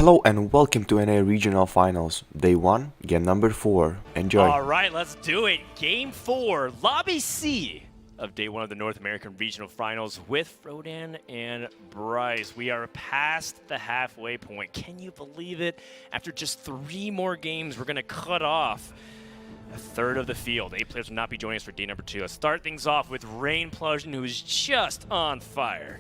Hello and welcome to NA Regional Finals, Day 1, Game number 4. Enjoy. All right, let's do it. Game 4, Lobby C of Day 1 of the North American Regional Finals with Frodan and Bryce. We are past the halfway point. Can you believe it? After just 3 more games, we're going to cut off a third of the field. 8 players will not be joining us for day number 2. Let's start things off with Rain Plusion, who is just on fire.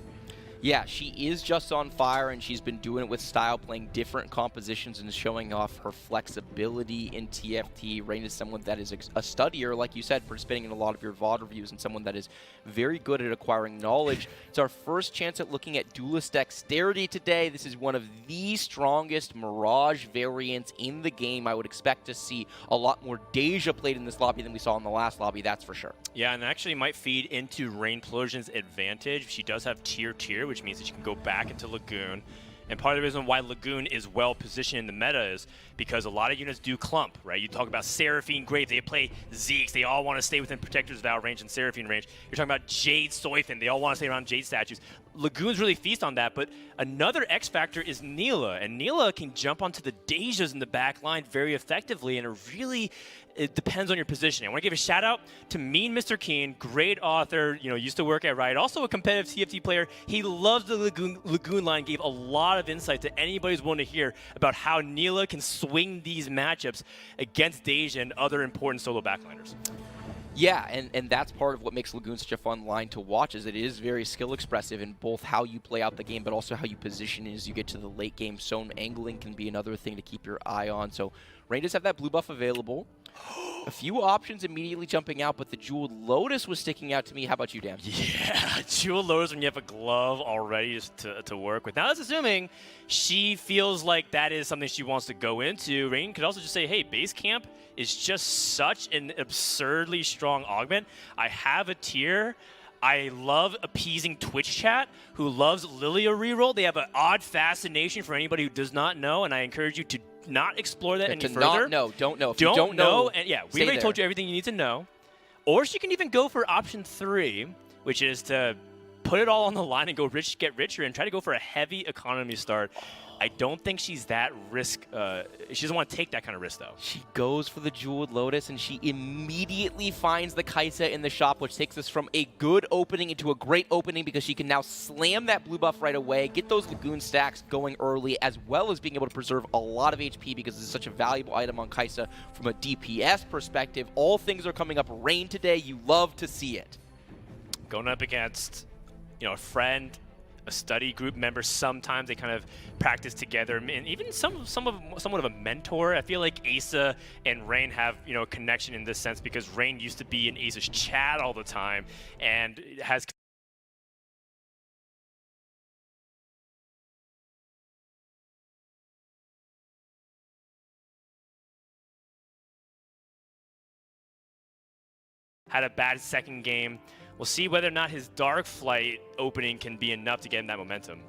Yeah, she is just on fire, and she's been doing it with style, playing different compositions and showing off her flexibility in TFT. Rain is someone that is a studier, like you said, participating in a lot of your VOD reviews, and someone that is very good at acquiring knowledge. It's our first chance at looking at duelist dexterity today. This is one of the strongest Mirage variants in the game. I would expect to see a lot more Deja played in this lobby than we saw in the last lobby, that's for sure. Yeah, and actually might feed into Rain Plusion's advantage. She does have tier, which means that you can go back into Lagoon. And part of the reason why Lagoon is well positioned in the meta is because a lot of units do clump, right? You talk about Seraphine Grave, they play Zeeks, they all want to stay within Protector's Vow range and Seraphine range. You're talking about Jade Soifin, they all want to stay around Jade statues. Lagoons really feast on that, but another X factor is Neela, and Neela can jump onto the Dejas in the back line very effectively, and it depends on your positioning. I want to give a shout out to Mean Mr. Keen, great author, used to work at Riot, also a competitive TFT player. He loves the Lagoon line, gave a lot of insight to anybody who's willing to hear about how Neela can swing these matchups against Deja and other important solo backliners. Yeah, and that's part of what makes Lagoon such a fun line to watch, is it is very skill expressive in both how you play out the game, but also how you position as you get to the late game. Zone angling can be another thing to keep your eye on. So Rain does have that blue buff available. A few options immediately jumping out, but the Jeweled Lotus was sticking out to me. How about you, Dan? Yeah, Jeweled Lotus when you have a glove already just to work with. Now that's assuming she feels like that is something she wants to go into. Rain could also just say, hey, base camp is just such an absurdly strong augment. I have a tier. I love appeasing Twitch chat, who loves Lilia reroll. They have an odd fascination for anybody who does not know, and I encourage you to not explore that any further. Don't know. If you don't know, and yeah, we already told you everything you need to know. Or she can even go for option 3, which is to put it all on the line and go rich, get richer, and try to go for a heavy economy start. I don't think she's that risk. She doesn't want to take that kind of risk, though. She goes for the Jeweled Lotus, and she immediately finds the Kaisa in the shop, which takes us from a good opening into a great opening, because she can now slam that blue buff right away, get those Lagoon stacks going early, as well as being able to preserve a lot of HP, because it's such a valuable item on Kaisa from a DPS perspective. All things are coming up Rain today. You love to see it. Going up against, a friend, a study group member. Sometimes they kind of practice together, and even somewhat of a mentor. I feel like Asa and Rain have a connection in this sense, because Rain used to be in Asa's chat all the time and has had a bad second game. We'll see whether or not his Dark Flight opening can be enough to get him that momentum.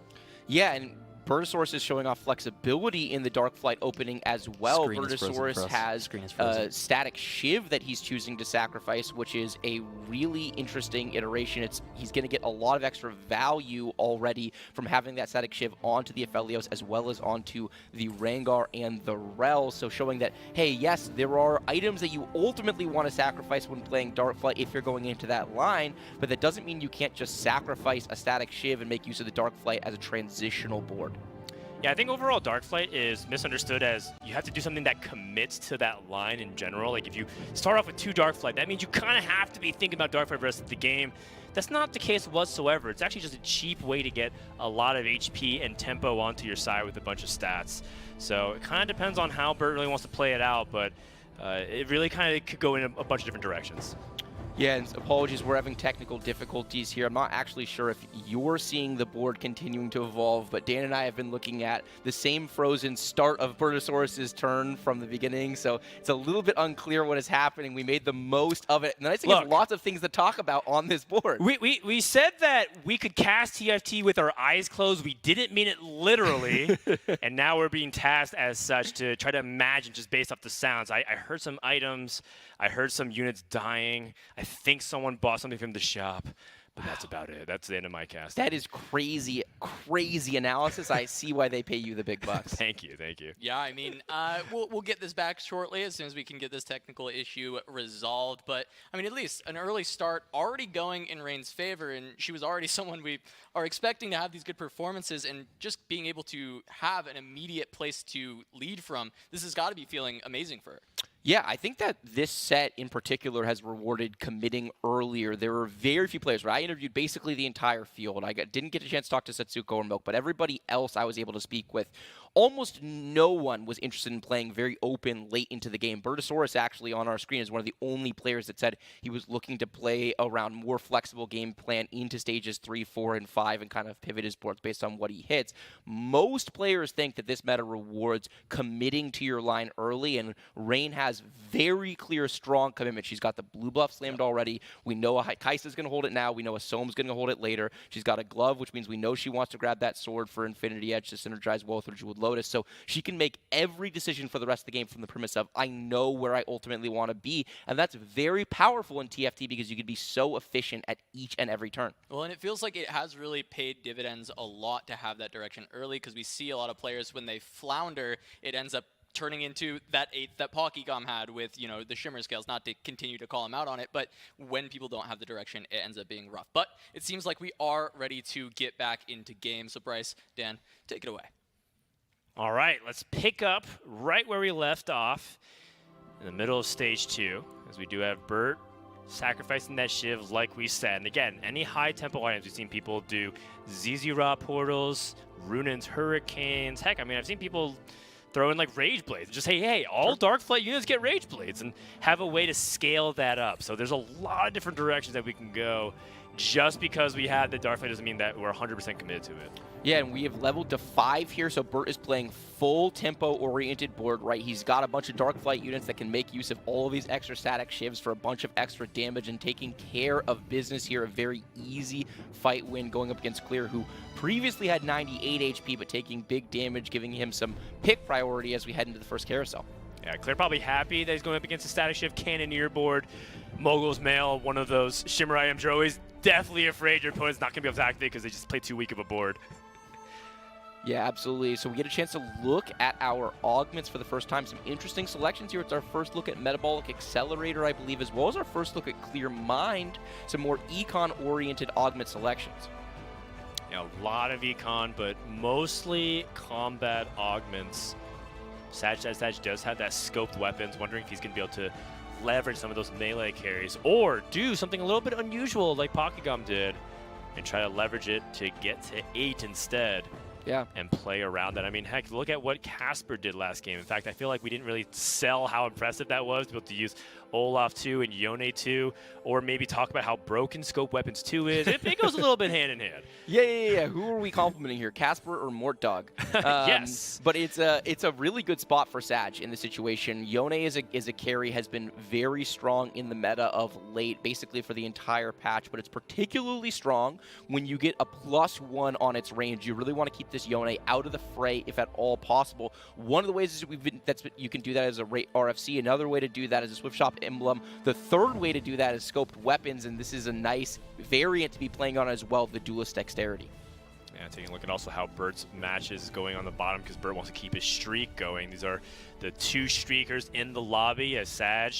Yeah, and Bertosaurus is showing off flexibility in the Dark Flight opening as well. Bertosaurus has a static Shiv that he's choosing to sacrifice, which is a really interesting iteration. He's going to get a lot of extra value already from having that static Shiv onto the Aphelios as well as onto the Rengar and the Rel. So showing that, hey, yes, there are items that you ultimately want to sacrifice when playing Dark Flight if you're going into that line, but that doesn't mean you can't just sacrifice a static Shiv and make use of the Dark Flight as a transitional board. Yeah, I think overall Darkflight is misunderstood as you have to do something that commits to that line in general. Like if you start off with 2 Darkflight, that means you kind of have to be thinking about Darkflight for the rest of the game. That's not the case whatsoever. It's actually just a cheap way to get a lot of HP and tempo onto your side with a bunch of stats. So it kind of depends on how Bert really wants to play it out, but it really kind of could go in a bunch of different directions. Yeah, and apologies, we're having technical difficulties here. I'm not actually sure if you're seeing the board continuing to evolve, but Dan and I have been looking at the same frozen start of Bertosaurus' turn from the beginning, so it's a little bit unclear what is happening. We made the most of it. And the nice thing is lots of things to talk about on this board. We said that we could cast TFT with our eyes closed. We didn't mean it literally, and now we're being tasked as such to try to imagine just based off the sounds. I heard some items. I heard some units dying. I think someone bought something from the shop. But that's about it. That's the end of my cast. That is crazy, crazy analysis. I see why they pay you the big bucks. Thank you, thank you. Yeah, I mean, we'll get this back shortly as soon as we can get this technical issue resolved. But, I mean, at least an early start already going in Rain's favor, and she was already someone we are expecting to have these good performances, and just being able to have an immediate place to lead from, this has got to be feeling amazing for her. Yeah, I think that this set in particular has rewarded committing earlier. There were very few players, right? I interviewed basically the entire field. didn't get a chance to talk to Setsuko or Milk, but everybody else I was able to speak with, almost no one was interested in playing very open late into the game. Bertosaurus actually on our screen is one of the only players that said he was looking to play around more flexible game plan into stages 3, 4, and 5 and kind of pivot his boards based on what he hits. Most players think that this meta rewards committing to your line early, and Rain has very clear, strong commitment. She's got the blue buff slammed already. We know Kaisa's going to hold it now. We know Asome's going to hold it later. She's got a glove, which means we know she wants to grab that sword for Infinity Edge to synergize well with Jeweled Lotus. So she can make every decision for the rest of the game from the premise of, I know where I ultimately want to be. And that's very powerful in TFT because you can be so efficient at each and every turn. Well, and it feels like it has really paid dividends a lot to have that direction early, because we see a lot of players, when they flounder, it ends up turning into that 8th that Pokegom had with, you know, the Shimmer scales, not to continue to call him out on it, but when people don't have the direction, it ends up being rough. But it seems like we are ready to get back into game. So Bryce, Dan, take it away. All right, let's pick up right where we left off in the middle of stage 2, as we do have Bert sacrificing that Shiv like we said. And again, any high tempo items, we've seen people do ZZ Raw portals, Runin's Hurricanes. Heck, I mean, I've seen people throw in like Rage Blades. Just say, hey, all Darkflight units get Rage Blades, and have a way to scale that up. So there's a lot of different directions that we can go. Just because we had the Darkflight doesn't mean that we're 100% committed to it. Yeah, and we have leveled to 5 here, so Bert is playing full tempo-oriented board, right? He's got a bunch of Darkflight units that can make use of all of these extra static shivs for a bunch of extra damage, and taking care of business here. A very easy fight win going up against Clear, who previously had 98 HP, but taking big damage, giving him some pick priority as we head into the first carousel. Yeah, Clear probably happy that he's going up against a static shift Cannoneer board. Mogul's Mail, one of those Shimmer items. You're always definitely afraid your opponent's not going to be able to attack it because they just play too weak of a board. Yeah, absolutely. So we get a chance to look at our augments for the first time. Some interesting selections here. It's our first look at Metabolic Accelerator, I believe, as well as our first look at Clear Mind. Some more econ-oriented augment selections. Yeah, a lot of econ, but mostly combat augments. Sag does have that scoped weapons. Wondering if he's going to be able to leverage some of those melee carries, or do something a little bit unusual like Pokegom did and try to leverage it to get to 8 instead. Yeah. And play around that. I mean, heck, look at what Casper did last game. In fact, I feel like we didn't really sell how impressive that was to be able to use Olaf 2 and Yone 2, or maybe talk about how broken Scope Weapons 2 is. It goes a little bit hand in hand. Yeah. Who are we complimenting here, Casper or Mort Dog? Yes. But it's a really good spot for Sag in the situation. Yone is a carry, has been very strong in the meta of late, basically for the entire patch, but it's particularly strong when you get a +1 on its range. You really want to keep this Yone out of the fray if at all possible. One of the ways is you can do that as a RFC. Another way to do that is a Swift Shop emblem. The third way to do that is scoped weapons, and this is a nice variant to be playing on as well, the Duelist Dexterity. Yeah, taking a look at also how Bert's matches is going on the bottom, because Bert wants to keep his streak going. These are the 2 streakers in the lobby, as Sag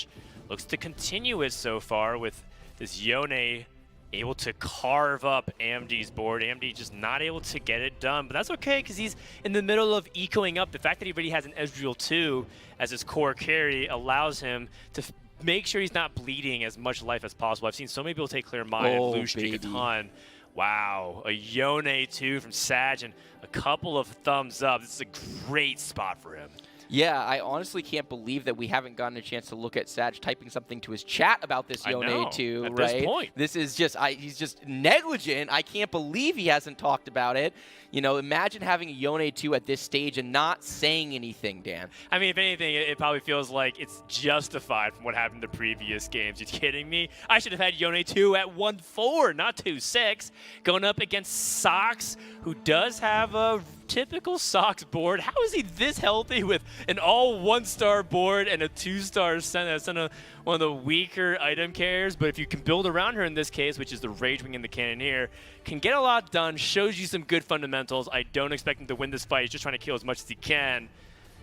looks to continue it so far with this Yone able to carve up AMD's board. AMD just not able to get it done, but that's okay because he's in the middle of ecoing up. The fact that he already has an Ezreal 2 as his core carry allows him to make sure he's not bleeding as much life as possible. I've seen so many people take Clear Mind and lose streak a ton. Wow, a Yone 2 from Sag and a couple of thumbs up. This is a great spot for him. Yeah, I honestly can't believe that we haven't gotten a chance to look at Sag typing something to his chat about this Yone 2, at right? this point. This is just, he's just negligent. I can't believe he hasn't talked about it. You know, imagine having a Yone 2 at this stage and not saying anything, Dan. I mean, if anything, it probably feels like it's justified from what happened in the previous games. You kidding me? I should have had Yone 2 at 1-4, not 2-6, going up against Sox, who does have a typical Sox board. How is he this healthy with an all 1-star board and a 2-star Senna? That's one of the weaker item carriers, but if you can build around her in this case, which is the Rage Wing and the Cannoneer, can get a lot done, shows you some good fundamentals. I don't expect him to win this fight. He's just trying to kill as much as he can.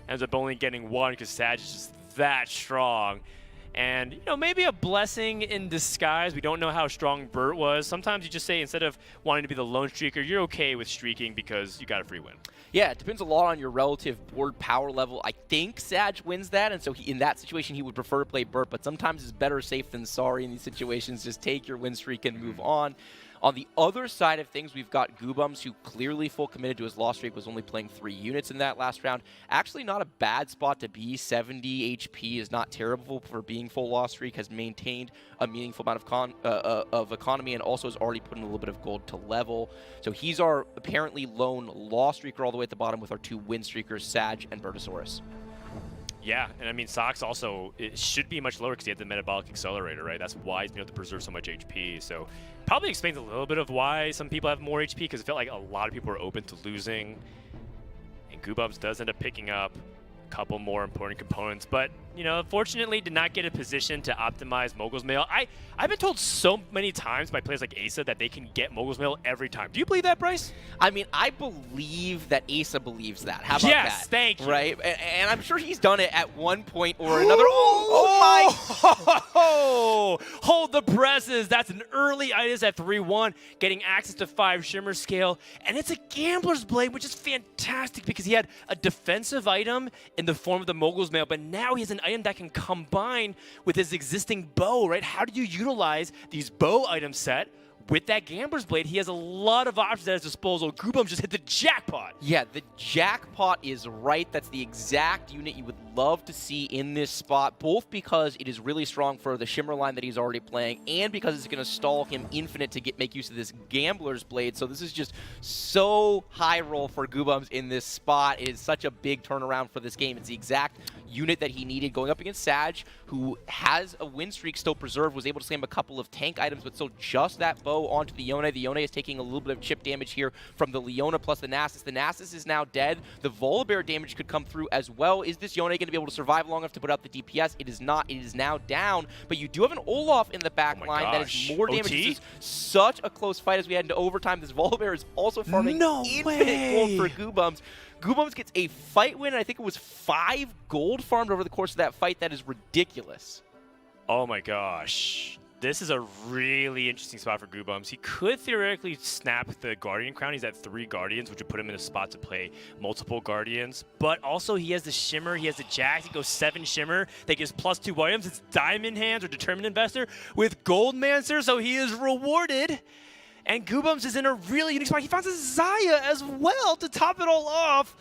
Ends up only getting one because Sag is just that strong. And, you know, maybe a blessing in disguise. We don't know how strong Burt was. Sometimes you just say, instead of wanting to be the lone streaker, you're okay with streaking because you got a free win. Yeah, it depends a lot on your relative board power level. I think Sag wins that, and so in that situation, he would prefer to play Burt, but sometimes it's better safe than sorry in these situations. Just take your win streak and move on. On the other side of things, we've got Goobums, who clearly full committed to his loss streak, was only playing 3 units in that last round. Actually not a bad spot to be. 70 HP is not terrible for being full loss streak, has maintained a meaningful amount of economy, and also has already put in a little bit of gold to level. So he's our apparently lone loss streaker all the way at the bottom with our 2 win streakers, Sag and Bertosaurus. Yeah, and I mean, Sox also, it should be much lower because he had the metabolic accelerator, right? That's why he's been able to preserve so much HP. So probably explains a little bit of why some people have more HP, because it felt like a lot of people were open to losing. And Goobums does end up picking up a couple more important components, but, you know, unfortunately did not get a position to optimize Mogul's Mail. I've been told so many times by players like Asa that they can get Mogul's Mail every time. Do you believe that, Bryce? I mean, I believe that Asa believes that. How about that? Yes, thank you. Right? And I'm sure he's done it at one point or another. Oh my! Hold the presses. That's an early Itis at 3-1, getting access to 5 Shimmer scale. And it's a Gambler's Blade, which is fantastic because he had a defensive item in the form of the Mogul's Mail, but now he has an item that can combine with his existing bow, right? How do you utilize these bow item set with that Gambler's Blade? He has a lot of options at his disposal. Goobums just hit the jackpot. Yeah, the jackpot is right. That's the exact unit you would love to see in this spot, both because it is really strong for the Shimmer line that he's already playing, and because it's going to stall him infinite to make use of this Gambler's Blade. So this is just so high roll for Goobums in this spot. It is such a big turnaround for this game. It's the exact unit that he needed going up against Sag, who has a win streak still preserved, was able to slam a couple of tank items, but still just that bow onto the Yone. The Yone is taking a little bit of chip damage here from the Leona plus the Nasus. The Nasus is now dead. The Volibear damage could come through as well. Is this Yone going to be able to survive long enough to put out the DPS? It is not. It is now down, but you do have an Olaf in the back line that is more damage. This is such a close fight as we head into overtime. This Volibear is also farming infinite gold for Goobums. Goobums gets a fight win, and I think it was 5 gold farmed over the course of that fight. That is ridiculous. Oh my gosh. This is a really interesting spot for Goobums. He could theoretically snap the Guardian Crown. He's at 3 Guardians, which would put him in a spot to play multiple Guardians. But also, he has the Shimmer, he has the Jax. He goes 7 Shimmer. That gives +2 items. It's Diamond Hands or Determined Investor with Goldmancer, so he is rewarded. And Goobums is in a really unique spot. He finds a Xayah as well to top it all off.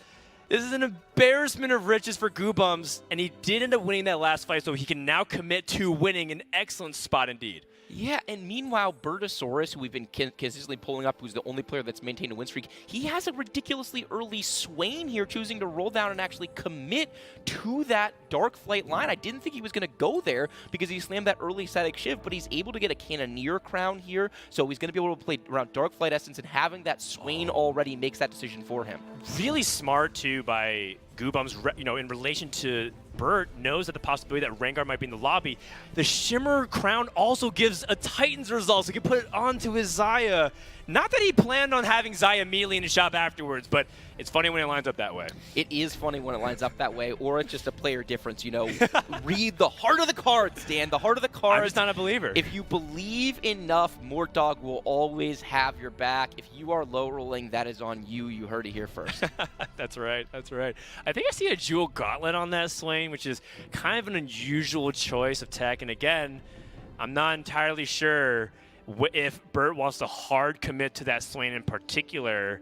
This is an embarrassment of riches for Goobums, and he did end up winning that last fight, so he can now commit to winning. An excellent spot indeed. Yeah, and meanwhile, Bertosaurus, who we've been consistently pulling up, who's the only player that's maintained a win streak, he has a ridiculously early Swain here, choosing to roll down and actually commit to that Dark Flight line. I didn't think he was going to go there because he slammed that early Static Shiv, but he's able to get a Cannoneer crown here, so he's going to be able to play around Dark Flight Essence, and having that Swain already makes that decision for him. Really smart, too, by Goobums, you know, in relation to Burt, knows that the possibility that Rengar might be in the lobby. The Shimmer crown also gives a Titan's result, so he can put it onto his Xayah. Not that he planned on having Xayah immediately in his shop afterwards, but it's funny when it lines up that way. It is funny when it lines up that way, or it's just a player difference, you know. Read the heart of the cards, Dan. The heart of the cards. I'm just not a believer. If you believe enough, Mortdog will always have your back. If you are low rolling, that is on you. You heard it here first. That's right. That's right. I think I see a Jewel Gauntlet on that Swain, which is kind of an unusual choice of tech. And again, I'm not entirely sure if Burt wants to hard commit to that Swain in particular.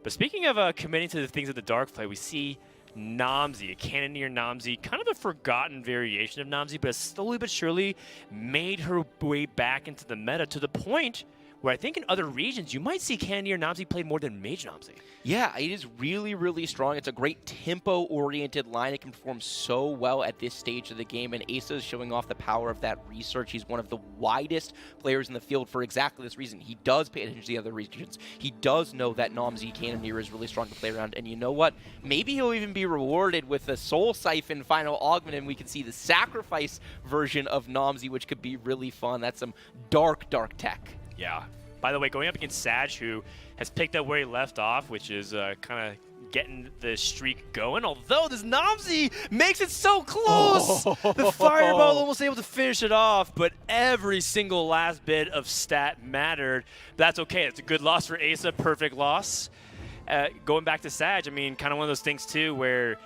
But speaking of committing to the things of the Dark Flight, we see Namzi, a Cannoneer Namzi, kind of a forgotten variation of Namzi, but has slowly but surely made her way back into the meta to the point where I think in other regions you might see Candy or Namzi play more than Mage Namzi. Yeah, it is really, really strong. It's a great tempo-oriented line. It can perform so well at this stage of the game, and Asa is showing off the power of that research. He's one of the widest players in the field for exactly this reason. He does pay attention to the other regions. He does know that Namzi Cannoneer is really strong to play around, and you know what? Maybe he'll even be rewarded with a Soul Siphon final augment, and we can see the sacrifice version of Namzi, which could be really fun. That's some dark, dark tech. Yeah. By the way, going up against Sag, who has picked up where he left off, which is kind of getting the streak going. Although this Namzi makes it so close! The fireball almost able to finish it off, but every single last bit of stat mattered. That's okay. It's a good loss for Asa. Perfect loss. Going back to Sag, I mean, kind of one of those things, too, where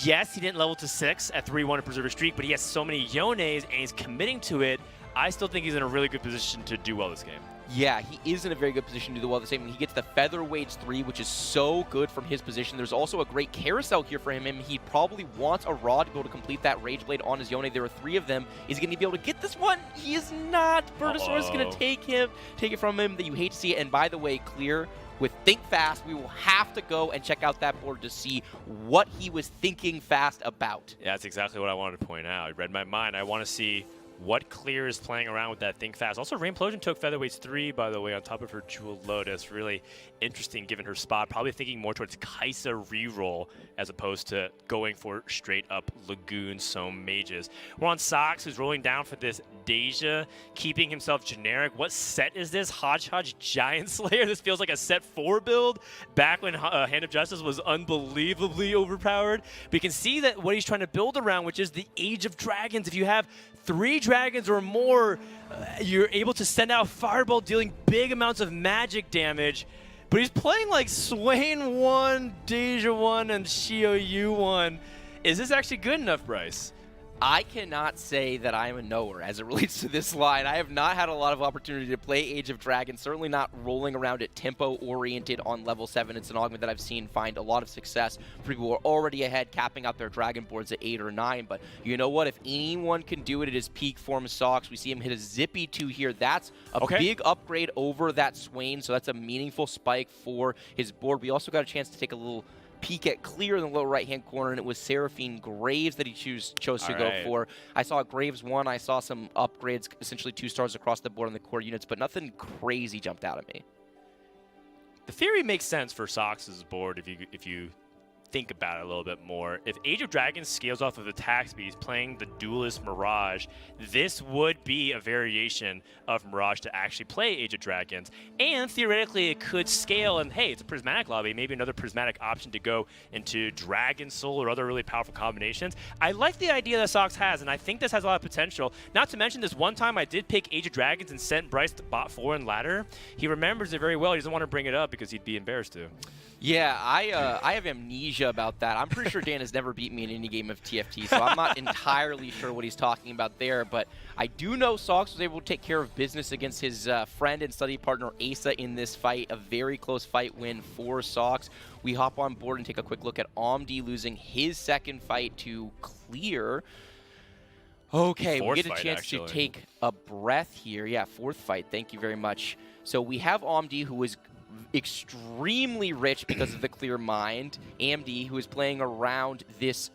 yes, he didn't level to 6 at 3-1 Preserver Streak, but he has so many Yones, and he's committing to it. I still think he's in a really good position to do well this game. Yeah, he is in a very good position to do well the same. He gets the Featherweights 3, which is so good from his position. There's also a great carousel here for him, and he probably wants a Rod to be able to complete that Rage Blade on his Yone. There are 3 of them. Is he going to be able to get this one? He is not. Bertosaurus is going to take it from him. That you hate to see it. And by the way, Clear, with Think Fast, we will have to go and check out that board to see what he was thinking fast about. Yeah, that's exactly what I wanted to point out. I read my mind. I want to see what Clear is playing around with that Think Fast. Also, Rainplosion took Featherweights 3, by the way, on top of her Jewel Lotus. Really interesting given her spot. Probably thinking more towards Kaisa reroll as opposed to going for straight up Lagoon Soam Mages. We're on Sox, who's rolling down for this Deja, keeping himself generic. What set is this? Hodgepodge Giant Slayer? This feels like a set 4 build back when Hand of Justice was unbelievably overpowered. But you can see that what he's trying to build around, which is the Age of Dragons. If you have 3 dragons or more, you're able to send out Fireball, dealing big amounts of magic damage. But he's playing like Swain 1, Deja 1, and Shio Yu 1. Is this actually good enough, Bryce? I cannot say that I am a knower as it relates to this line. I have not had a lot of opportunity to play Age of Dragons, certainly not rolling around it tempo-oriented on level 7. It's an augment that I've seen find a lot of success for people who are already ahead, capping out their dragon boards at 8 or 9. But you know what? If anyone can do it, it is peak form Sox. We see him hit a zippy 2 here. That's a big upgrade over that Swain, so that's a meaningful spike for his board. We also got a chance to take a little peek at Clear in the lower right-hand corner, and it was Seraphine Graves that he chose to go for. I saw Graves 1. I saw some upgrades, essentially 2 stars across the board on the core units, but nothing crazy jumped out at me. The theory makes sense for Sox's board if you think about it a little bit more. If Age of Dragons scales off of attack speed, he's playing the Duelist Mirage, this would be a variation of Mirage to actually play Age of Dragons. And theoretically, it could scale, and hey, it's a Prismatic lobby, maybe another Prismatic option to go into Dragon Soul or other really powerful combinations. I like the idea that Sox has, and I think this has a lot of potential. Not to mention, this one time I did pick Age of Dragons and sent Bryce to bot 4 in ladder. He remembers it very well. He doesn't want to bring it up because he'd be embarrassed to. Yeah, I have amnesia about that. I'm pretty sure Dan has never beat me in any game of TFT, so I'm not entirely sure what he's talking about there. But I do know Sox was able to take care of business against his friend and study partner Asa in this fight. A very close fight win for Sox. We hop on board and take a quick look at Omdi losing his second fight to Clear. Okay, we get a chance to take a breath here. Yeah, 4th fight. Thank you very much. So we have Omdi, who is extremely rich because of the Clear Mind. AMD, who is playing around this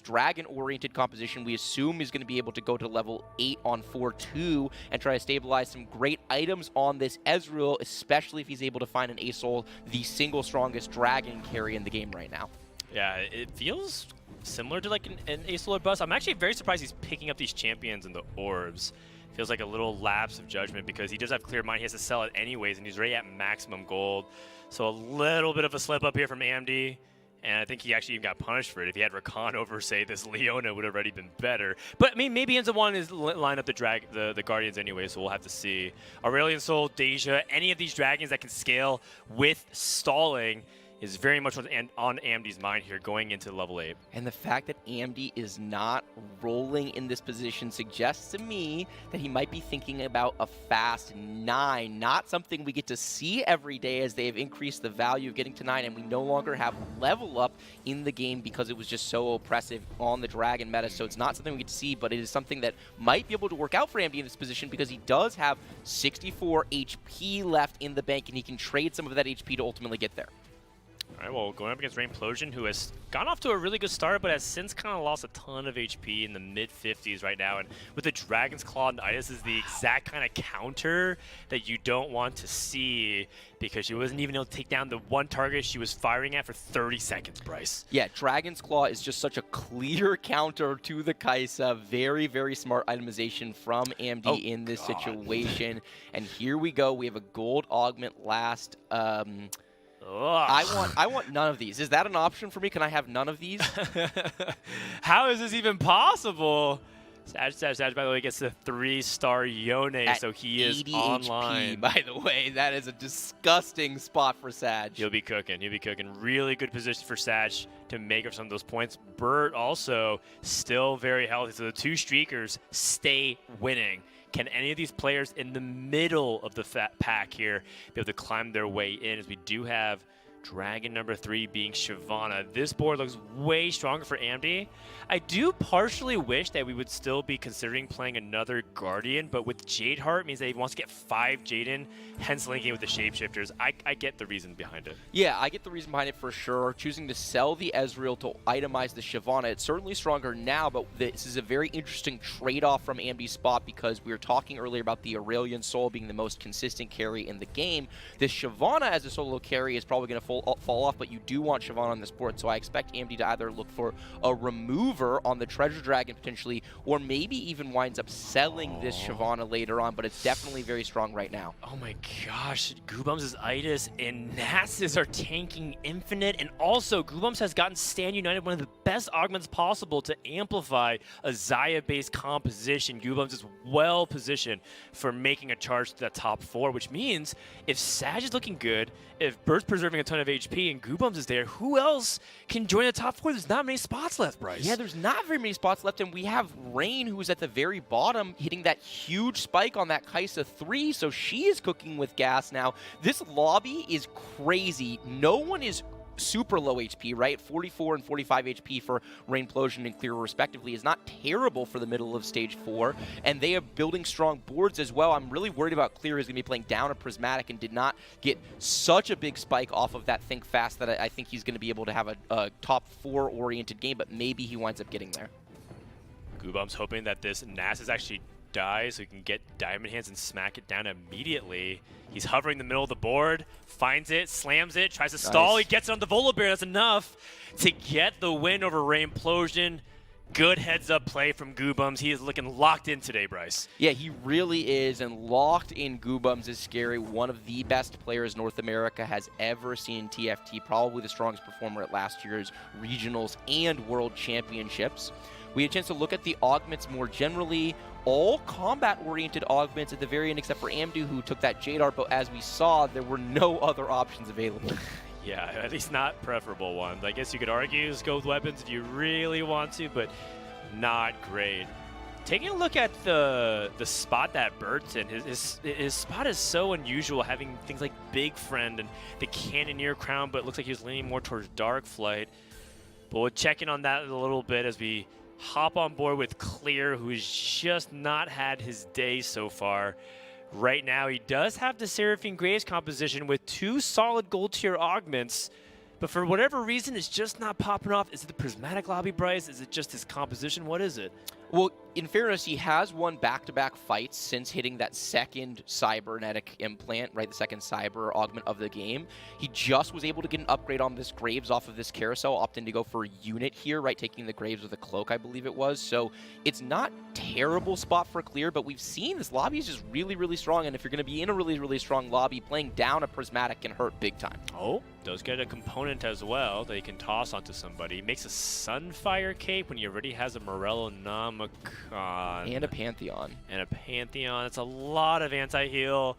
dragon-oriented composition, we assume is going to be able to go to level 8 on 4-2 and try to stabilize some great items on this Ezreal, especially if he's able to find an Asol, the single strongest dragon carry in the game right now. Yeah, it feels similar to like an Asol or Bust. I'm actually very surprised he's picking up these champions in the orbs. Feels like a little lapse of judgment because he does have Clear Mind. He has to sell it anyways, and he's already at maximum gold. So a little bit of a slip up here from AMD, and I think he actually even got punished for it. If he had Rakan over, say, this Leona would have already been better. But, I mean, maybe he ends up wanting to line up the Guardians anyway, so we'll have to see. Aurelion Soul, Deja, any of these dragons that can scale with stalling is very much on AMD's mind here going into level 8. And the fact that AMD is not rolling in this position suggests to me that he might be thinking about a fast 9, not something we get to see every day as they have increased the value of getting to 9, and we no longer have level up in the game because it was just so oppressive on the Dragon meta. So it's not something we get to see, but it is something that might be able to work out for AMD in this position because he does have 64 HP left in the bank, and he can trade some of that HP to ultimately get there. All right, well, going up against Rainplosion, who has gone off to a really good start, but has since kind of lost a ton of HP in the mid-50s right now. And with the Dragon's Claw and Itis is the exact kind of counter that you don't want to see because she wasn't even able to take down the one target she was firing at for 30 seconds, Bryce. Yeah, Dragon's Claw is just such a clear counter to the Kai'Sa. Very, very smart itemization from AMD in this situation. And here we go. We have a gold augment last. I want none of these. Is that an option for me? Can I have none of these? How is this even possible? Sag, by the way, gets the 3-star Yone, so he is online. HP, by the way, that is a disgusting spot for Sag. He'll be cooking. He'll be cooking. Really good position for Sag to make up some of those points. Bert also still very healthy, so the two streakers stay winning. Can any of these players in the middle of the pack here be able to climb their way in, as we do have Dragon number 3 being Shyvana. This board looks way stronger for AMD. I do partially wish that we would still be considering playing another Guardian, but with Jade Heart means that he wants to get 5 Jaden, hence linking with the Shapeshifters. I get the reason behind it. Yeah, I get the reason behind it for sure. Choosing to sell the Ezreal to itemize the Shyvana, it's certainly stronger now, but this is a very interesting trade-off from AMD's spot because we were talking earlier about the Aurelion Soul being the most consistent carry in the game. This Shyvana as a solo carry is probably going to fall off, but you do want Shyvana on this board, so I expect AMD to either look for a remover on the Treasure Dragon potentially, or maybe even winds up selling this Shyvana later on, but it's definitely very strong right now. Oh my gosh, Goobums' Itis and Nasus are tanking Infinite, and also Goobums has gotten Stand United, one of the best augments possible to amplify a Xayah-based composition. Goobums is well positioned for making a charge to that top 4, which means if Sag is looking good, if Bert's preserving a ton of HP and Goobums is there, who else can join the top 4? There's not many spots left, Bryce. Yeah, there's not very many spots left, and we have Rain, who's at the very bottom, hitting that huge spike on that Kai'Sa 3, so she is cooking with gas now. This lobby is crazy. No one is super low HP, right? 44 and 45 HP for Rainplosion and Clear respectively is not terrible for the middle of stage 4, and they are building strong boards as well. I'm really worried about Clear is going to be playing down a Prismatic and did not get such a big spike off of that Think Fast that I think he's going to be able to have a top 4 oriented game, but maybe he winds up getting there. Goobums hoping that this Nasus actually dies so he can get Diamond Hands and smack it down immediately. He's hovering in the middle of the board, finds it, slams it, tries to stall. He gets it on the Volibear. That's enough to get the win over Rainplosion. Good heads-up play from Goobums. He is looking locked in today, Bryce. Yeah, he really is, and locked in Goobums is scary. One of the best players North America has ever seen in TFT, probably the strongest performer at last year's Regionals and World Championships. We had a chance to look at the augments more generally. All combat-oriented augments at the very end, except for Amdu, who took that Jade Art, but as we saw, there were no other options available. Yeah, at least not preferable ones. I guess you could argue is go with weapons if you really want to, but not great. Taking a look at the spot that Bert's in, his spot is so unusual, having things like Big Friend and the Cannoneer Crown, but it looks like he was leaning more towards Dark Flight. But we'll check in on that a little bit as we hop on board with Clear, who's just not had his day so far. Right now, he does have the Seraphine Graves composition with 2 solid gold tier augments, but for whatever reason, it's just not popping off. Is it the Prismatic lobby, Bryce? Is it just his composition? What is it? Well, in fairness, he has won back-to-back fights since hitting that second cybernetic implant, right, the second cyber augment of the game. He just was able to get an upgrade on this Graves off of this carousel, opting to go for a unit here, right, taking the Graves with a cloak, I believe it was. So it's not terrible spot for Clear, but we've seen this lobby is just really, really strong, and if you're going to be in a really, really strong lobby, playing down a Prismatic can hurt big time. Oh, does get a component as well that he can toss onto somebody. Makes a Sunfire Cape when he already has a Morello Namicon. And a Pantheon. And a Pantheon. It's a lot of anti-heal.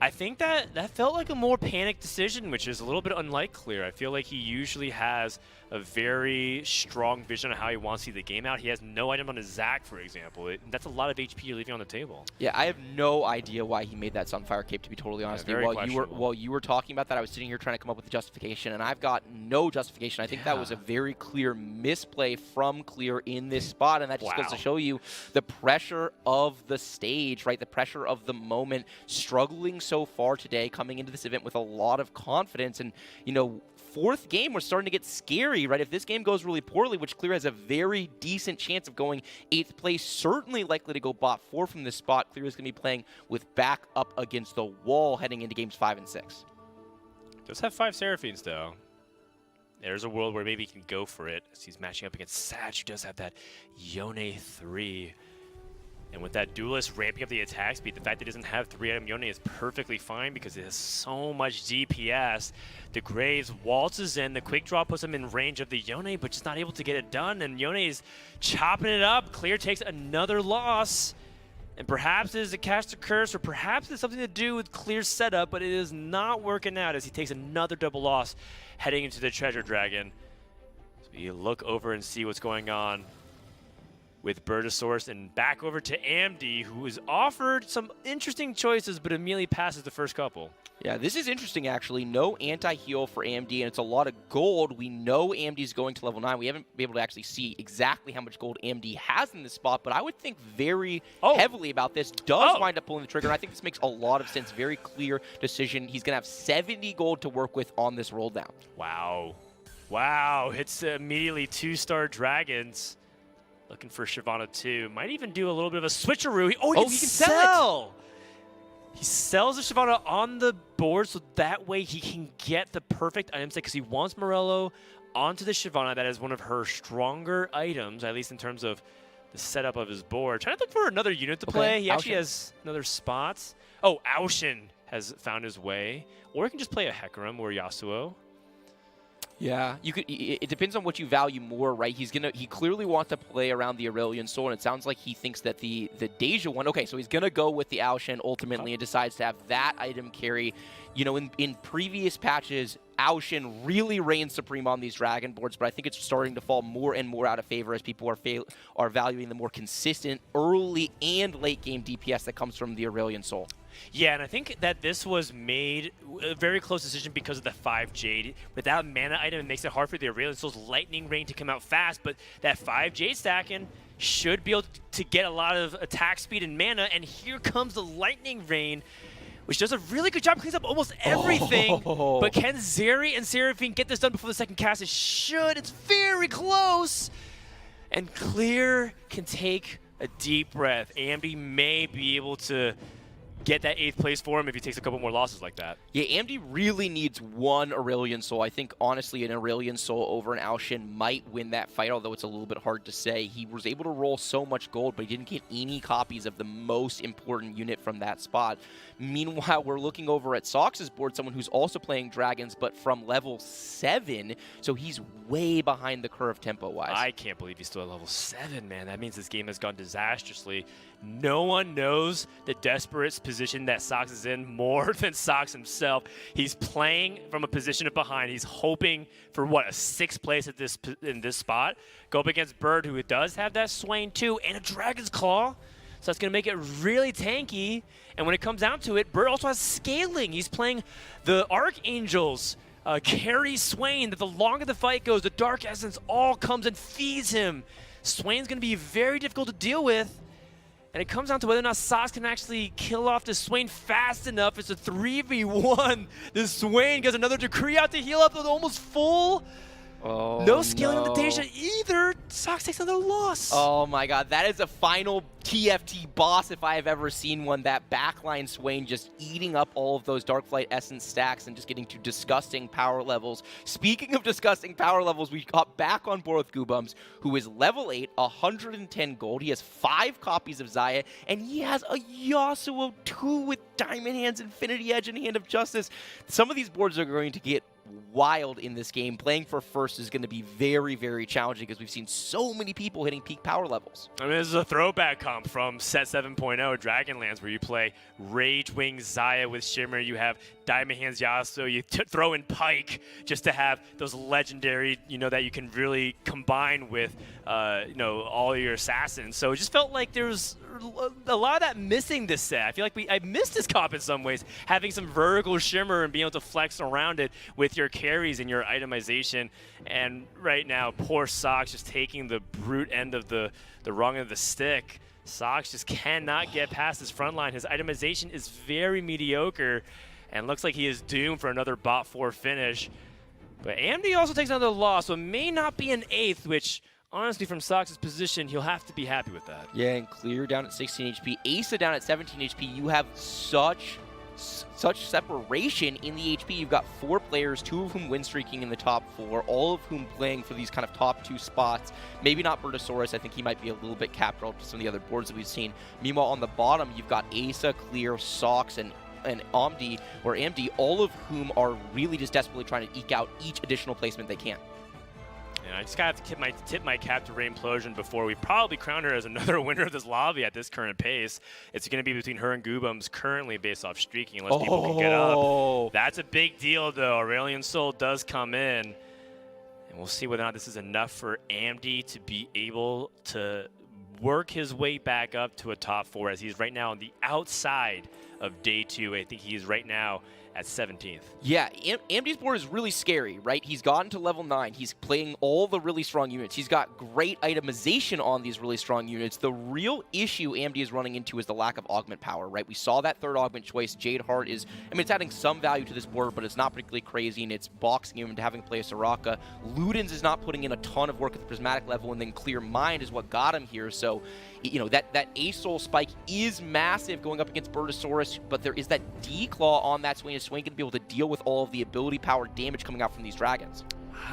I think that felt like a more panicked decision, which is a little bit unlike Clear. I feel like he usually has a very strong vision of how he wants to see the game out. He has no item on his Zac, for example. That's a lot of HP you're leaving on the table. Yeah, I have no idea why he made that Sunfire cape, to be totally honest. Yeah, while you were talking about that, I was sitting here trying to come up with a justification, and I've got no justification. I think that was a very clear misplay from Clear in this spot, and that just goes to show you the pressure of the stage, right? The pressure of the moment, struggling so far today, coming into this event with a lot of confidence, and, you know, fourth game, we're starting to get scary, right? If this game goes really poorly, which Clear has a very decent chance of going 8th place, certainly likely to go bot 4 from this spot, Clear is going to be playing with back up against the wall heading into games 5 and 6. Does have 5 Seraphines, though. There's a world where maybe he can go for it, as he's matching up against Sag, who does have that Yone 3. And with that Duelist ramping up the attack speed, the fact that it doesn't have 3-item Yone is perfectly fine because it has so much DPS. The Graves waltzes in, the quick draw puts him in range of the Yone, but just not able to get it done, and Yone is chopping it up. Clear takes another loss, and perhaps it is a Cast a Curse, or perhaps it's something to do with Clear's setup, but it is not working out as he takes another double loss heading into the Treasure Dragon. So we look over and see what's going on with Birdosaurus, and back over to Amdi, who is offered some interesting choices, but immediately passes the first couple. Yeah, this is interesting, actually. No anti-heal for AMD, and it's a lot of gold. We know AMD's going to level 9. We haven't been able to actually see exactly how much gold AMD has in this spot, but I would think very heavily about this. Does wind up pulling the trigger, and I think this makes a lot of sense. Very clear decision. He's going to have 70 gold to work with on this roll down. Wow. Wow, hits immediately 2-star dragons. Looking for Shyvana 2. Might even do a little bit of a switcheroo. He can sell! He sells the Shyvana on the board, so that way he can get the perfect item set, because he wants Morello onto the Shyvana. That is one of her stronger items, at least in terms of the setup of his board. Trying to look for another unit to play. He actually has another spots. Oh, Aushin has found his way. Or he can just play a Hecarim or Yasuo. Yeah, you could. It depends on what you value more, right? He clearly wants to play around the Aurelion Soul, and it sounds like he thinks that the Deja one. Okay, so he's gonna go with the Aushin ultimately, and decides to have that item carry. You know, in previous patches, Aushin really reigns supreme on these dragon boards, but I think it's starting to fall more and more out of favor as people are valuing the more consistent early and late game DPS that comes from the Aurelion Soul. Yeah, and I think that this was made a very close decision because of the 5 Jade. Without mana item, it makes it hard for the Aurelion Soul's Lightning Rain to come out fast, but that 5 Jade stacking should be able to get a lot of attack speed and mana, and here comes the Lightning Rain, which does a really good job, cleans up almost everything. But can Zeri and Seraphine get this done before the second cast? It should. It's very close. And Clear can take a deep breath. AMD may be able to get that 8th place for him if he takes a couple more losses like that. Yeah, AMD really needs one Aurelion Soul. I think, honestly, an Aurelion Soul over an Aushin might win that fight, although it's a little bit hard to say. He was able to roll so much gold, but he didn't get any copies of the most important unit from that spot. Meanwhile, we're looking over at Sox's board, someone who's also playing dragons, but from level 7, so he's way behind the curve tempo-wise. I can't believe he's still at level 7, man. That means this game has gone disastrously. No one knows the desperate position that Sox is in more than Sox himself. He's playing from a position of behind. He's hoping for, what, a 6th place at in this spot. Go up against Bird, who does have that Swain too, and a Dragon's Claw. So that's going to make it really tanky. And when it comes down to it, Bird also has scaling. He's playing the Archangels, carry Swain, that the longer the fight goes, the Dark Essence all comes and feeds him. Swain's going to be very difficult to deal with. And it comes down to whether or not Sox can actually kill off the Swain fast enough. It's a 3v1. The Swain gets another Decree out to heal up with almost full. Oh, no scaling on the Deja either. Sox takes another loss. Oh my god, that is a final TFT boss if I have ever seen one. That backline Swain just eating up all of those Darkflight Essence stacks and just getting to disgusting power levels. Speaking of disgusting power levels, we got back on board with Goobums, who is level 8, 110 gold. He has 5 copies of Xayah, and he has a Yasuo 2 with Diamond Hands, Infinity Edge, and Hand of Justice. Some of these boards are going to get wild in this game. Playing for first is going to be very, very challenging because we've seen so many people hitting peak power levels. I mean, this is a throwback comp from Set 7.0 Dragonlance, where you play Rage Wing Xayah with Shimmer, you have Diamond Hands Yasuo, you throw in Pike just to have those legendary, that you can really combine with, all your assassins. So it just felt like there was a lot of that missing this set. I feel like I missed this comp in some ways, having some vertical Shimmer and being able to flex around it with your carries and your itemization. And right now, poor Sox just taking the brute end of the wrong end of the stick. Sox just cannot get past his front line. His itemization is very mediocre and looks like he is doomed for another bot 4 finish. But AMD also takes another loss, so it may not be an 8th, which honestly, from Sox's position, he'll have to be happy with that. Yeah, and Clear down at 16 HP, Asa down at 17 HP. You have such separation in the HP. You've got 4 players, 2 of whom win streaking in the top 4, all of whom playing for these kind of top 2 spots. Maybe not Bertosaurus. I think he might be a little bit capped relative to some of the other boards that we've seen. Meanwhile, on the bottom, you've got Asa, Clear, Sox, and AMD, all of whom are really just desperately trying to eke out each additional placement they can. I just gotta have to tip my cap to Rainplosion before we probably crown her as another winner of this lobby at this current pace. It's going to be between her and Goobums currently based off streaking, unless people can get up. That's a big deal, though. Aurelion Sol does come in, and we'll see whether or not this is enough for AMD to be able to work his way back up to a top 4, as he's right now on the outside of day 2. I think he's right now at 17th. Yeah, AMD's board is really scary, right? He's gotten to level 9. He's playing all the really strong units. He's got great itemization on these really strong units. The real issue AMD is running into is the lack of augment power, right? We saw that 3rd augment choice. Jade Heart is, it's adding some value to this board, but it's not particularly crazy, and it's boxing him into having to play a Soraka. Ludens is not putting in a ton of work at the Prismatic level, and then Clear Mind is what got him here. So, that A-Soul spike is massive going up against Bertosaurus, but there is that D-Claw on that Swain. Is Swain going to be able to deal with all of the ability power damage coming out from these dragons?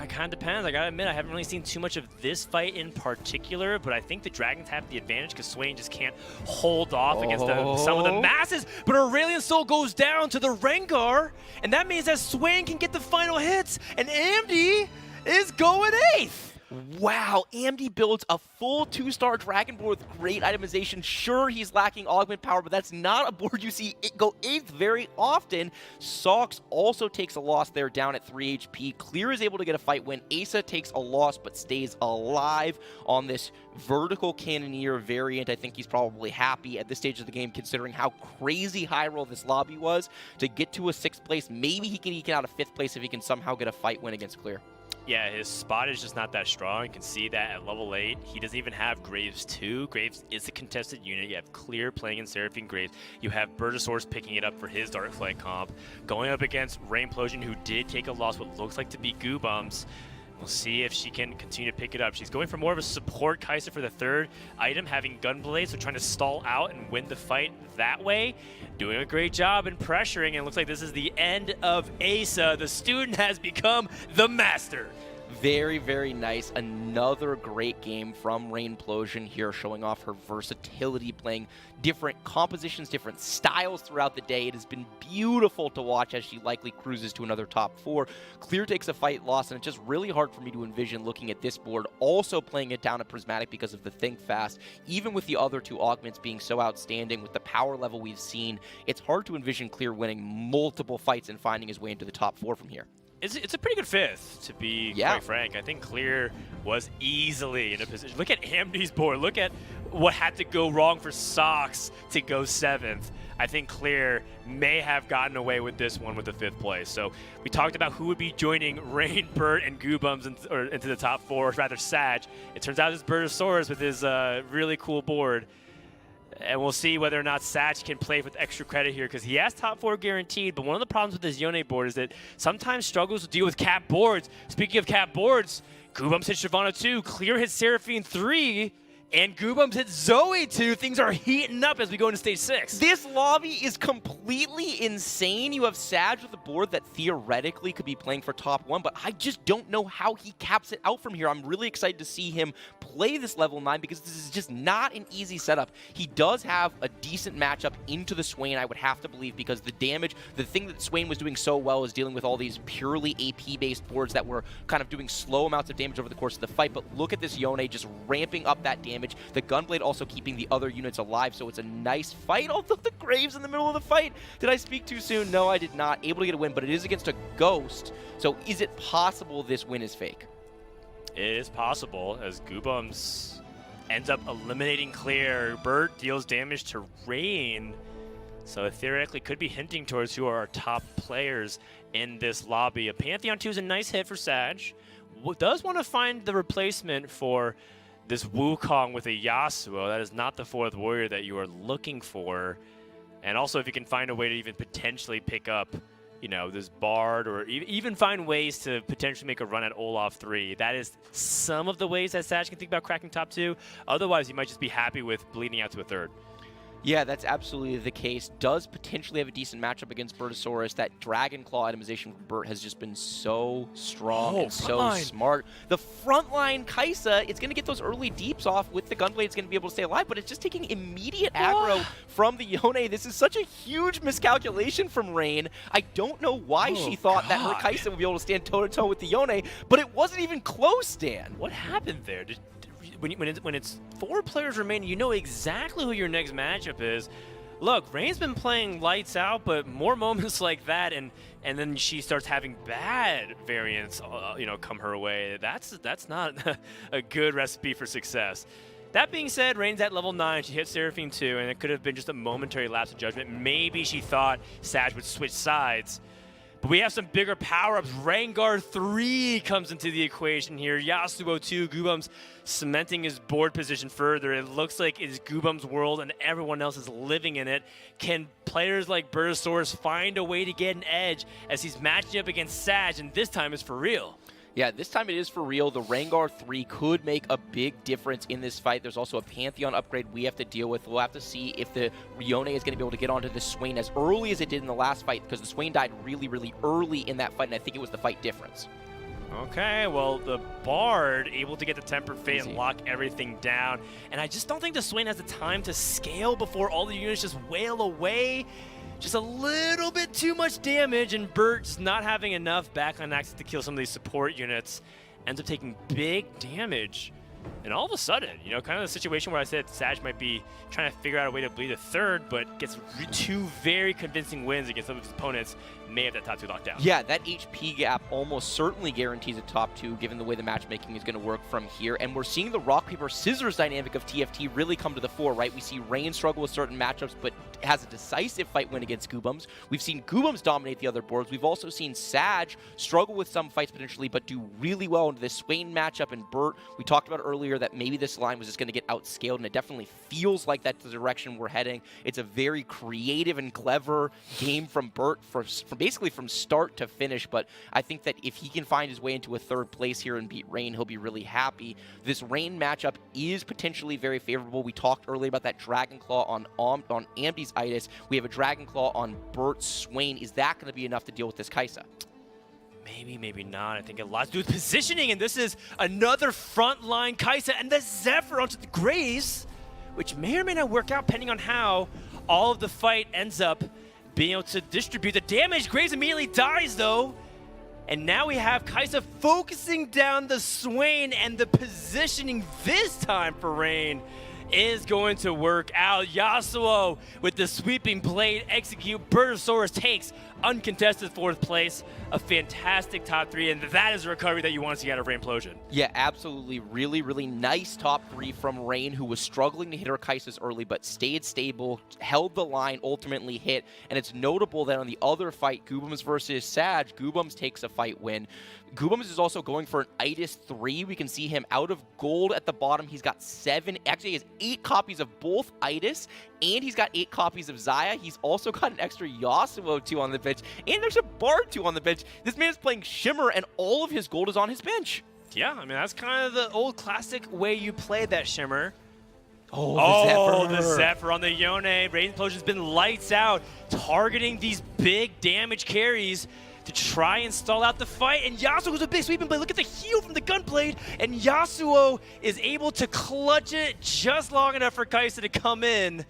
It kind of depends. I gotta admit, I haven't really seen too much of this fight in particular, but I think the dragons have the advantage because Swain just can't hold off against some of the masses. But Aurelion Sol goes down to the Rengar, and that means that Swain can get the final hits, and AMD is going 8th. Wow, AMD builds a full 2-star Dragon board with great itemization. Sure, he's lacking augment power, but that's not a board you see go 8th very often. Sox also takes a loss there down at 3 HP. Clear is able to get a fight win. Asa takes a loss but stays alive on this vertical Cannoneer variant. I think he's probably happy at this stage of the game considering how crazy high roll this lobby was. To get to a 6th place, maybe he can eke out a 5th place if he can somehow get a fight win against Clear. Yeah, his spot is just not that strong. You can see that at level 8. He doesn't even have Graves 2. Graves is a contested unit. You have Clear playing in Seraphine Graves. You have Bertosaurus picking it up for his Dark Flight comp. Going up against Rainplosion, who did take a loss, what looks like to be Goobums. We'll see if she can continue to pick it up. She's going for more of a support Kai'Sa for the 3rd item, having Gunblade, so trying to stall out and win the fight that way. Doing a great job in pressuring, and it looks like this is the end of Asa. The student has become the master. Very, very nice. Another great game from Rainplosion here, showing off her versatility, playing different compositions, different styles throughout the day. It has been beautiful to watch as she likely cruises to another top 4. Clear takes a fight loss, and it's just really hard for me to envision looking at this board also playing it down at Prismatic because of the Think Fast. Even with the other 2 augments being so outstanding, with the power level we've seen, it's hard to envision Clear winning multiple fights and finding his way into the top 4 from here. It's a pretty good 5th, to be quite frank. I think Clear was easily in a position. Look at AMD's board. Look at what had to go wrong for Sox to go 7th. I think Clear may have gotten away with this one with the 5th place. So we talked about who would be joining Rain, Bert, and Goobums into the top 4, or rather Sag. It turns out it's Bertosaurus with his really cool board. And we'll see whether or not Satch can play with extra credit here, because he has top 4 guaranteed. But one of the problems with his Yone board is that sometimes struggles to deal with cap boards. Speaking of cap boards, Goobums hits Shyvana 2, Clear hits Seraphine 3, And Goobums hit Zoe too. Things are heating up as we go into stage 6. This lobby is completely insane. You have Sag with a board that theoretically could be playing for top 1, but I just don't know how he caps it out from here. I'm really excited to see him play this level 9 because this is just not an easy setup. He does have a decent matchup into the Swain, I would have to believe, because the damage, the thing that Swain was doing so well is dealing with all these purely AP-based boards that were kind of doing slow amounts of damage over the course of the fight. But look at this Yone just ramping up that damage. The Gunblade also keeping the other units alive, so it's a nice fight. Although the Graves in the middle of the fight. Did I speak too soon? No, I did not. Able to get a win, but it is against a Ghost. So is it possible this win is fake? It is possible, as Goobums ends up eliminating Clear. Burt deals damage to Rain. So it theoretically could be hinting towards who are our top players in this lobby. A Pantheon 2 is a nice hit for Sag. Does want to find the replacement for this Wukong with a Yasuo. That is not the 4th warrior that you are looking for. And also if you can find a way to even potentially pick up, you know, this Bard, or even find ways to potentially make a run at Olaf 3. That is some of the ways that Sag can think about cracking top 2. Otherwise, you might just be happy with bleeding out to a 3rd. Yeah, that's absolutely the case. Does potentially have a decent matchup against Bertosaurus. That Dragon Claw itemization from Burt has just been so strong and so smart. The frontline Kaisa, it's going to get those early deeps off with the Gunblade. It's going to be able to stay alive, but it's just taking immediate aggro from the Yone. This is such a huge miscalculation from Rain. I don't know why she thought that her Kaisa would be able to stand toe-to-toe with the Yone, but it wasn't even close, Dan. What happened there? When it's 4 players remaining, you know exactly who your next matchup is. Look, Rain's been playing lights out, but more moments like that, and then she starts having bad variants, you know, come her way. That's not a good recipe for success. That being said, Rain's at level 9. She hit Seraphine 2, and it could have been just a momentary lapse of judgment. Maybe she thought Sag would switch sides. But we have some bigger power-ups. Rengar 3 comes into the equation here. Yasuo 2, Goobums cementing his board position further. It looks like it's Goobums' world and everyone else is living in it. Can players like Bertosaurus find a way to get an edge as he's matching up against Sag, and this time is for real? Yeah, this time it is for real. The Rengar 3 could make a big difference in this fight. There's also a Pantheon upgrade we have to deal with. We'll have to see if the Yone is going to be able to get onto the Swain as early as it did in the last fight, because the Swain died really, really early in that fight, and I think it was the fight difference. Okay, well, the Bard able to get the Tempered Fate and lock everything down. And I just don't think the Swain has the time to scale before all the units just wail away. Just a little bit too much damage, and Burt just not having enough backline access to kill some of these support units. Ends up taking big damage. And all of a sudden, you know, kind of the situation where I said Sag might be trying to figure out a way to bleed a 3rd, but gets 2 very convincing wins against some of his opponents, may have that top 2 locked down. Yeah, that HP gap almost certainly guarantees a top 2, given the way the matchmaking is going to work from here. And we're seeing the rock, paper, scissors dynamic of TFT really come to the fore, right? We see Rain struggle with certain matchups, but has a decisive fight win against Goobums. We've seen Goobums dominate the other boards. We've also seen Sag struggle with some fights potentially, but do really well into this Swain matchup. And Burt, we talked about earlier that maybe this line was just going to get outscaled, and it definitely feels like that's the direction we're heading. It's a very creative and clever game from Burt from basically from start to finish, but I think that if he can find his way into a 3rd place here and beat Rain, he'll be really happy. This Rain matchup is potentially very favorable. We talked earlier about that Dragon Claw on Ambi's Itis. We have a Dragon Claw on Burt's Swain. Is that going to be enough to deal with this Kaisa? Maybe, maybe not. I think it has a lot to do with positioning, and this is another frontline Kaisa and the Zephyr onto the Graves, which may or may not work out depending on how all of the fight ends up being able to distribute the damage. Graves immediately dies, though. And now we have Kaisa focusing down the Swain, and the positioning this time for Rain is going to work out. Yasuo with the sweeping blade execute. Bertosaurus takes uncontested 4th place. A fantastic top 3, and that is a recovery that you want to see out of Rainplosion. Yeah, absolutely. Really, really nice top 3 from Rain, who was struggling to hit her Kaisas early, but stayed stable, held the line, ultimately hit. And it's notable that on the other fight, Goobums versus Sag, Goobums takes a fight win. Goobums is also going for an Itis 3. We can see him out of gold at the bottom. He's got 7, actually he has 8 copies of both Itis, and he's got 8 copies of Xayah. He's also got an extra Yasuo 2 on the bench, and there's a Bard 2 on the bench. This man is playing Shimmer, and all of his gold is on his bench. Yeah, I mean, that's kind of the old classic way you play that Shimmer. Oh, the Zephyr on the Yone. Rain Implosion's been lights out, targeting these big damage carries to try and stall out the fight. And Yasuo goes a big sweeping blade. Look at the heal from the Gunblade. And Yasuo is able to clutch it just long enough for Kai'Sa to come in.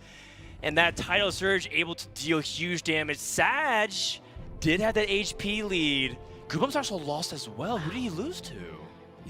And that Tidal Surge able to deal huge damage. Sag did have that HP lead. Goobum's also lost as well. Who did he lose to?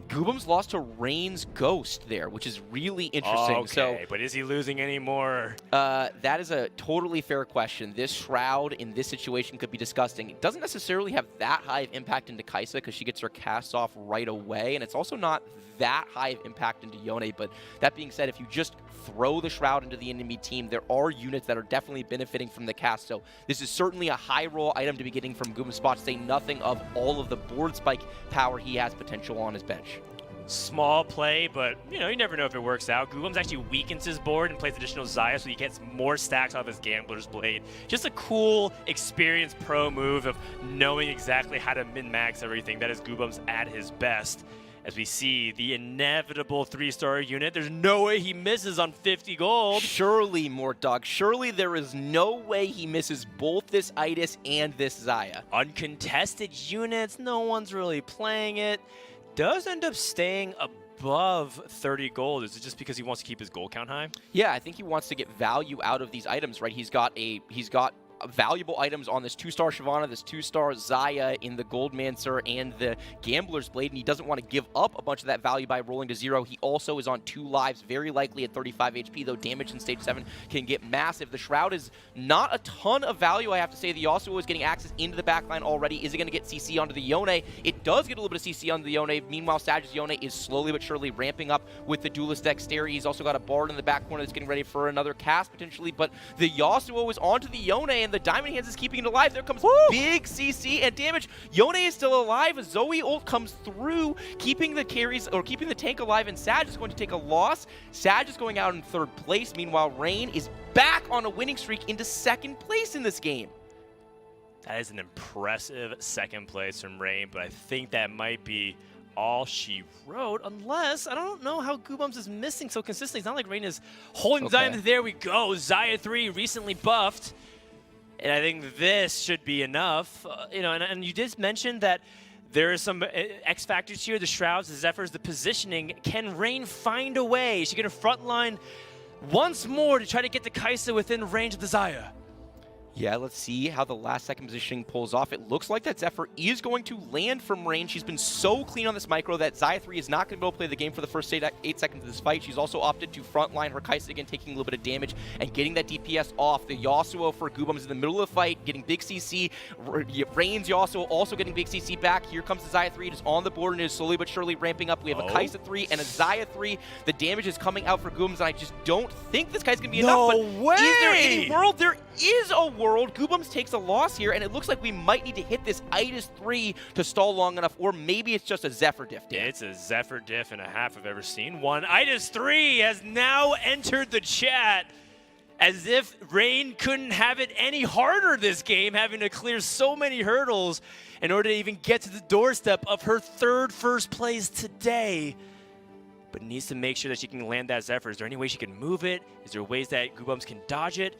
Goobum's lost to Rain's Ghost there, which is really interesting. Okay, so, but is he losing any more? That is a totally fair question. This Shroud in this situation could be disgusting. It doesn't necessarily have that high of impact into Kai'Sa because she gets her cast off right away, and it's also not that high of impact into Yone. But that being said, if you just throw the Shroud into the enemy team, there are units that are definitely benefiting from the cast. So this is certainly a high roll item to be getting from Goobum's spot, to say nothing of all of the board spike power he has potential on his bench. Small play, but you never know if it works out. Goobum's actually weakens his board and plays additional Xayah, so he gets more stacks off his Gambler's Blade. Just a cool, experienced pro move of knowing exactly how to min-max everything. That is Goobum's at his best. As we see the inevitable 3-star unit, there's no way he misses on 50 gold. Surely, Mortdog, surely there is no way he misses both this Itis and this Xayah. Uncontested units, no one's really playing it. Does end up staying above 30 gold. Is it just because he wants to keep his gold count high? Yeah, I think he wants to get value out of these items, right? He's got valuable items on this 2-star Shyvana, this 2-star Xayah in the Goldmancer and the Gambler's Blade, and he doesn't want to give up a bunch of that value by rolling to 0. He also is on 2 lives, very likely at 35 HP, though damage in stage 7 can get massive. The Shroud is not a ton of value, I have to say. The Yasuo is getting access into the backline already. Is it going to get CC onto the Yone? It does get a little bit of CC onto the Yone. Meanwhile, Sag's Yone is slowly but surely ramping up with the Duelist Dexterity. He's also got a Bard in the back corner that's getting ready for another cast, potentially, but the Yasuo is onto the Yone, and the Diamond Hands is keeping it alive. There comes big CC and damage. Yone is still alive. Zoe ult comes through, keeping the carries, or keeping the tank alive, and Sag is going to take a loss. Sag is going out in 3rd place. Meanwhile, Rain is back on a winning streak into 2nd place in this game. That is an impressive 2nd place from Rain, but I think that might be all she wrote, unless, I don't know how Goobums is missing so consistently. It's not like Rain is holding Diamond. There we go. Xayah 3 recently buffed. And I think this should be enough. And you did mention that there are some X factors here, the Shrouds, the Zephyrs, the positioning. Can Rain find a way? Is she going to frontline once more to try to get the Kai'Sa within range of the Xayah? Yeah, let's see how the last second positioning pulls off. It looks like that Zephyr is going to land from range. She's been so clean on this micro that Xayah 3 is not going to be able to play the game for the first 8 seconds of this fight. She's also opted to frontline her Kai'Sa again, taking a little bit of damage and getting that DPS off. The Yasuo for Goobums in the middle of the fight, getting big CC. Rain's Yasuo also getting big CC back. Here comes the Xayah 3. It is on the board and is slowly but surely ramping up. We have a Kai'Sa 3 and a Xayah 3. The damage is coming out for Goobums, and I just don't think this guy's going to be enough. But way! Is there any world? There is a world. Goobums takes a loss here, and it looks like we might need to hit this Itis 3 to stall long enough, or maybe it's just a Zephyr diff. Yeah, it's a Zephyr diff and a half I've ever seen one. Itis 3 has now entered the chat, as if Rain couldn't have it any harder this game, having to clear so many hurdles in order to even get to the doorstep of her 3rd first place today. But needs to make sure that she can land that Zephyr. Is there any way she can move it? Is there ways that Goobums can dodge it?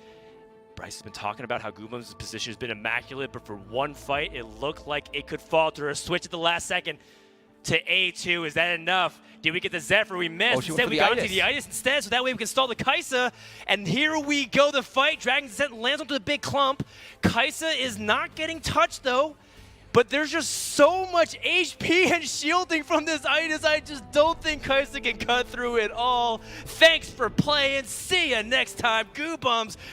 Bryce has been talking about how Goobums' position has been immaculate, but for one fight, it looked like it could falter. A switch at the last second to A2. Is that enough? Did we get the Zephyr? We missed. Instead, we got into the Itis instead, so that way we can stall the Kai'Sa. And here we go, the fight. Dragon's Descent lands onto the big clump. Kai'Sa is not getting touched, though. But there's just so much HP and shielding from this Itis. I just don't think Kai'Sa can cut through it all. Thanks for playing. See ya next time. Goobums